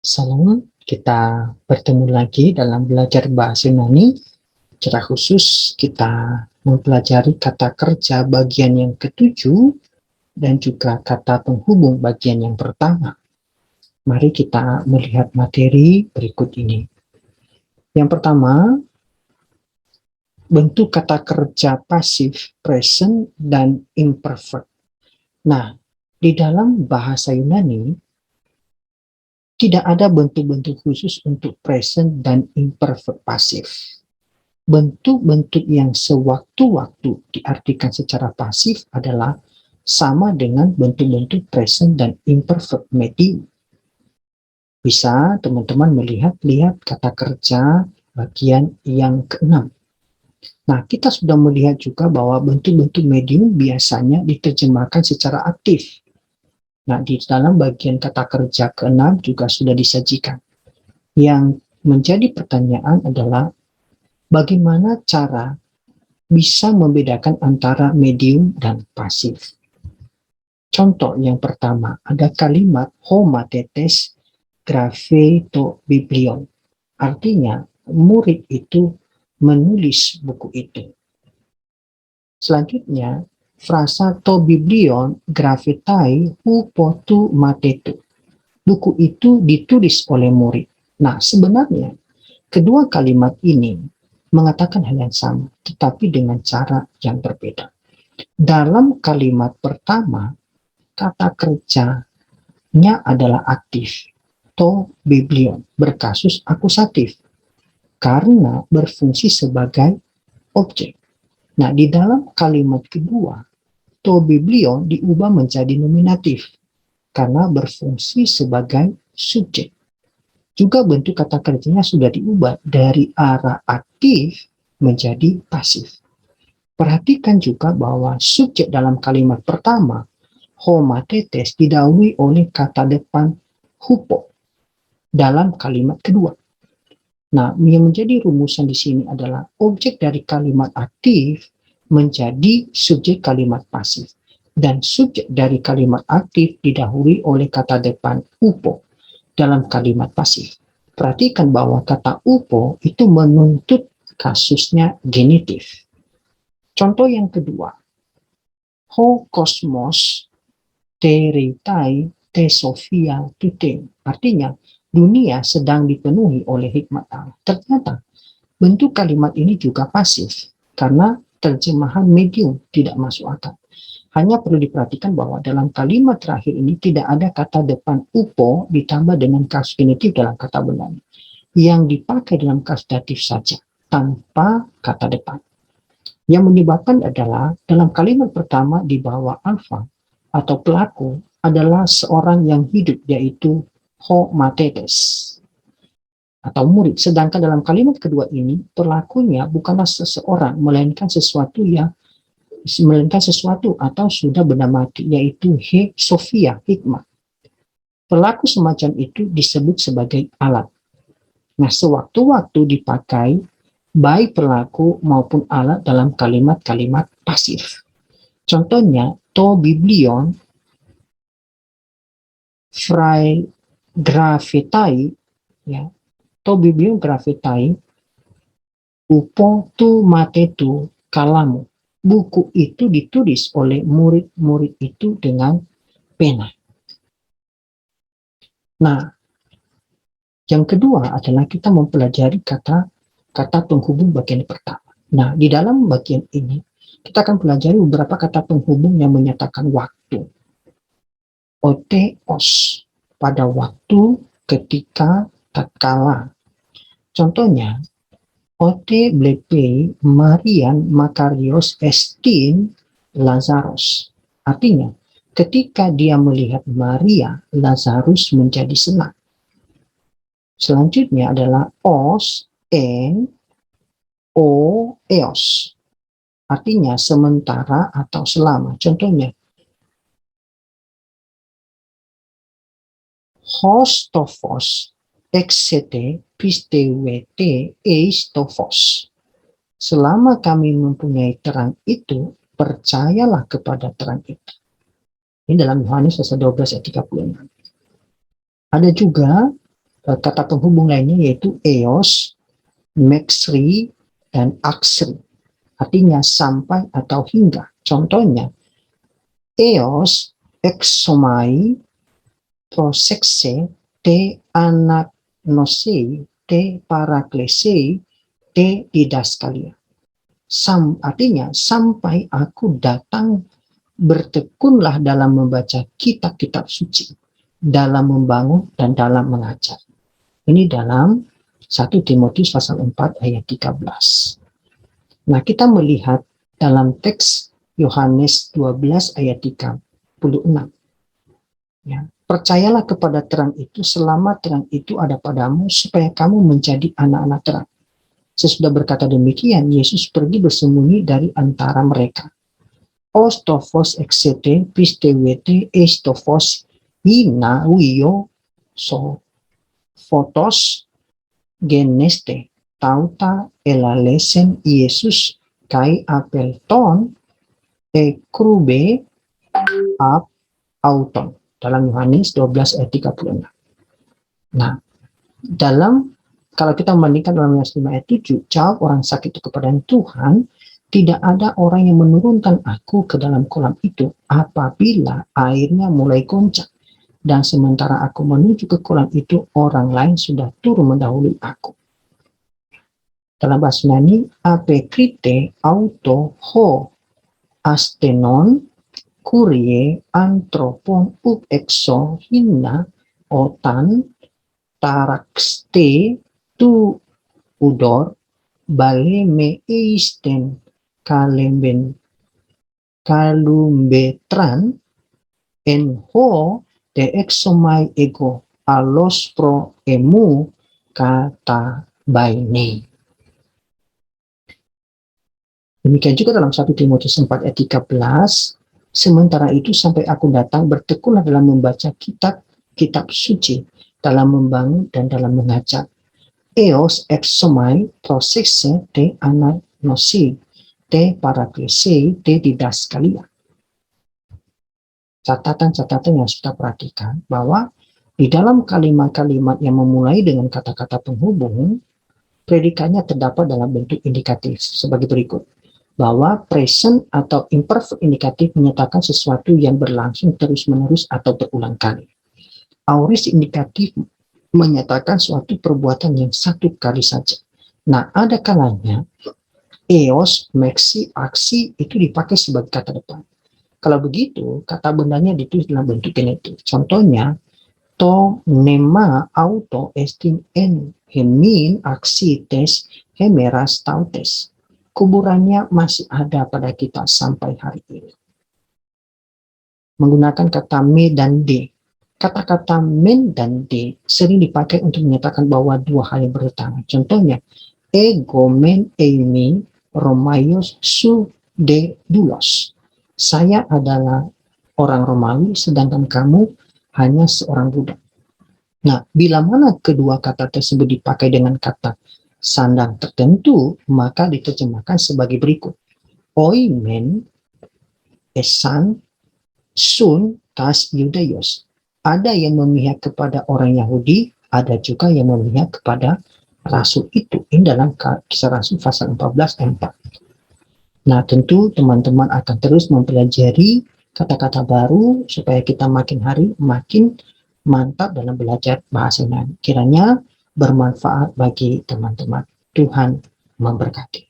Salam, kita bertemu lagi dalam belajar bahasa Yunani. Secara khusus kita mempelajari kata kerja bagian yang ketujuh dan juga kata penghubung bagian yang pertama. Mari kita melihat materi berikut ini. Yang pertama, bentuk kata kerja pasif, present, dan imperfect. Nah, di dalam bahasa Yunani, tidak ada bentuk-bentuk khusus untuk present dan imperfect pasif. Bentuk-bentuk yang sewaktu-waktu diartikan secara pasif adalah sama dengan bentuk-bentuk present dan imperfect medium. Bisa teman-teman lihat kata kerja bagian yang keenam. Nah, kita sudah melihat juga bahwa bentuk-bentuk medium biasanya diterjemahkan secara aktif. Nah, di dalam bagian kata kerja keenam juga sudah disajikan. Yang menjadi pertanyaan adalah bagaimana cara bisa membedakan antara medium dan pasif. Contoh yang pertama, ada kalimat homatetes grapheto biblion. Artinya, murid itu menulis buku itu. Selanjutnya, frasa to biblion graphetai hupotu matetu. Buku itu ditulis oleh murid. Nah, sebenarnya kedua kalimat ini mengatakan hal yang sama, tetapi dengan cara yang berbeda. Dalam kalimat pertama, kata kerjanya adalah aktif, to biblion, berkasus akusatif, karena berfungsi sebagai objek. Nah, di dalam kalimat kedua, to biblion diubah menjadi nominatif, karena berfungsi sebagai subjek. Juga bentuk kata kerjanya sudah diubah dari arah aktif menjadi pasif. Perhatikan juga bahwa subjek dalam kalimat pertama, homatetes, didahului oleh kata depan hupo dalam kalimat kedua. Nah, yang menjadi rumusan di sini adalah objek dari kalimat aktif menjadi subjek kalimat pasif. Dan subjek dari kalimat aktif didahului oleh kata depan upo dalam kalimat pasif. Perhatikan bahwa kata upo itu menuntut kasusnya genitif. Contoh yang kedua, ho kosmos teritai te sofia tute. Artinya, dunia sedang dipenuhi oleh hikmat Allah. Ternyata, bentuk kalimat ini juga pasif, karena terjemahan medium tidak masuk akal. Hanya perlu diperhatikan bahwa dalam kalimat terakhir ini tidak ada kata depan upo ditambah dengan kasus genitif dalam kata benarnya. Yang dipakai dalam kasus datif saja, tanpa kata depan. Yang menyebabkan adalah dalam kalimat pertama di bawah alfa atau pelaku adalah seorang yang hidup, yaitu homatetes atau murid. Sedangkan dalam kalimat kedua ini pelakunya bukanlah seseorang, melainkan sesuatu atau sudah benda mati, yaitu he sofia, hikmah. Pelaku semacam itu disebut sebagai alat. Nah, sewaktu-waktu dipakai baik pelaku maupun alat dalam kalimat-kalimat pasif. Contohnya, to biblion frai grafetai, ya, to biblion grafetai upo tu matetu kalamu. Buku itu ditulis oleh murid-murid itu dengan pena. Nah, yang kedua adalah kita mempelajari kata penghubung bagian pertama. Nah, di dalam bagian ini kita akan pelajari beberapa kata penghubung yang menyatakan waktu. Oteos, pada waktu, ketika, tatkala. Contohnya, Ote blepe Marian Makarios Estin Lazarus. Artinya, ketika dia melihat Maria, Lazarus menjadi senang. Selanjutnya adalah os, en, o, eos. Artinya sementara atau selama. Contohnya, hostofos, exete, pistewete, eistofos. Selama kami mempunyai terang itu, percayalah kepada terang itu. Ini dalam Yohanes pasal 12 ayat 36. Ada juga kata penghubung lainnya yaitu eos, mexri, dan aksri. Artinya sampai atau hingga. Contohnya, eos, exomai, prosexe, te anagnosei, te paraklesei, te didaskalia. Artinya, sampai aku datang, bertekunlah dalam membaca kitab-kitab suci, dalam membangun dan dalam mengajar. Ini dalam 1 Timotius pasal 4 ayat 13. Nah, kita melihat dalam teks Yohanes 12 ayat 36. Ya, percayalah kepada terang itu selama terang itu ada padamu, supaya kamu menjadi anak-anak terang. Sesudah berkata demikian, Yesus pergi bersembunyi dari antara mereka. Ostofos exete pistewete estofos hina wio so fotos geneste tauta elalesen Yesus kai apelton e krube ap auton. Dalam Yohanes 12 ayat 36. Nah, kalau kita membandingkan dalam Yohanes 5 ayat 7, jawab orang sakit itu kepada Tuhan, tidak ada orang yang menurunkan aku ke dalam kolam itu apabila airnya mulai goncang. Dan sementara aku menuju ke kolam itu, orang lain sudah turun mendahului aku. Dalam bahasa Yunani, apekrite auto ho astenon kurie antropon up exo hina otan tarakste tu udor bale me eisten kalumbetran en ho de exomai ego alos pro emu kata baine. Demikian juga dalam 1 Timotius 4 ayat 13, sementara itu sampai aku datang, bertekunlah dalam membaca kitab suci, dalam membangun dan dalam mengajar. Eos exomai prosexe te anagnosi, te paraklesei, te didaskalia. Catatan-catatan yang kita perhatikan bahwa di dalam kalimat-kalimat yang memulai dengan kata-kata penghubung, predikannya terdapat dalam bentuk indikatif sebagai berikut. Bahwa present atau imperfect indikatif menyatakan sesuatu yang berlangsung terus-menerus atau berulang kali. Aorist indikatif menyatakan suatu perbuatan yang satu kali saja. Nah, ada kalanya eos, maxi, aksi itu dipakai sebagai kata depan. Kalau begitu, kata bendanya ditulis dalam bentuk genetik. Contohnya, to nema auto estin en hemin aksi tes hemeras tautes. Kuburannya masih ada pada kita sampai hari ini. Menggunakan kata me dan de. Kata-kata men dan de sering dipakai untuk menyatakan bahwa dua hal yang bertentangan. Contohnya, ego men eimi Romaios su de dulos. Saya adalah orang Romawi, sedangkan kamu hanya seorang budak. Nah, bila mana kedua kata tersebut dipakai dengan kata sandang tertentu, maka diterjemahkan sebagai berikut. Oimen esan sun tas Yudaios. Ada yang memihak kepada orang Yahudi, ada juga yang memihak kepada rasul itu. Ini dalam Kisah Rasul pasal 14 ayat 4. Nah, tentu teman-teman akan terus mempelajari kata-kata baru supaya kita makin hari makin mantap dalam belajar bahasa Yunani. Kiranya bermanfaat bagi teman-teman. Tuhan memberkati.